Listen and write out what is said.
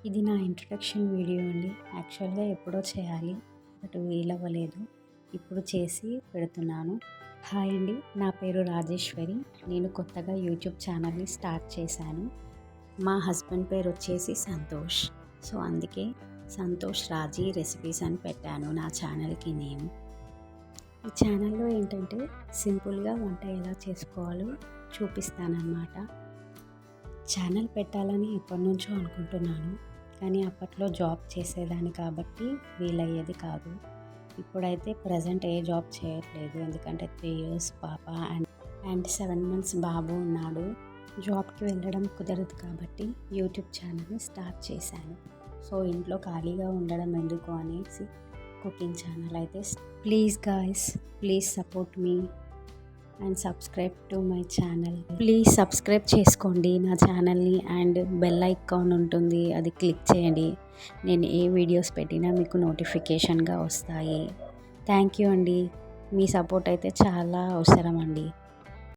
ఇది నా introduction video అండి. యాక్చువల్గా ఎప్పుడో చేయాలి, బట్ వీలవ్వలేదు. ఇప్పుడు చేసి పెడుతున్నాను. హాయ్ అండి, నా పేరు రాజేశ్వరి. నేను కొత్తగా యూట్యూబ్ ఛానల్ని స్టార్ట్ చేశాను. మా హస్బెండ్ పేరు వచ్చేసి సంతోష్. సో అందుకే సంతోష్ రాజీ రెసిపీస్ అని పెట్టాను నా ఛానల్కి నేమ్. ఈ ఛానల్లో ఏంటంటే సింపుల్గా వంట ఎలా చేసుకోవాలో చూపిస్తానన్నమాట. ఛానల్ పెట్టాలని ఎప్పటి నుంచో అనుకుంటున్నాను, కానీ అప్పట్లో జాబ్ చేసేదాన్ని కాబట్టి వీలయ్యేది కాదు. ఇప్పుడైతే ప్రజెంట్ ఏ జాబ్ చేయట్లేదు, ఎందుకంటే 3 years పాప అండ్ 7 months బాబు ఉన్నాడు. జాబ్కి వెళ్ళడం కుదరదు కాబట్టి యూట్యూబ్ ఛానల్ని స్టార్ట్ చేశాను. సో ఇంట్లో ఖాళీగా ఉండడం ఎందుకు అనేసి కుకింగ్ ఛానల్ అయితే please guys, please support me and subscribe to my channel. Please subscribe చేసుకోండి నా ఛానల్ని అండ్ బెల్ ఐకాన్ ఉంటుంది, అది క్లిక్ చేయండి. నేను ఏ వీడియోస్ పెట్టినా మీకు నోటిఫికేషన్గా వస్తాయి. థ్యాంక్ యూ అండి, మీ సపోర్ట్ అయితే చాలా అవసరం అండి.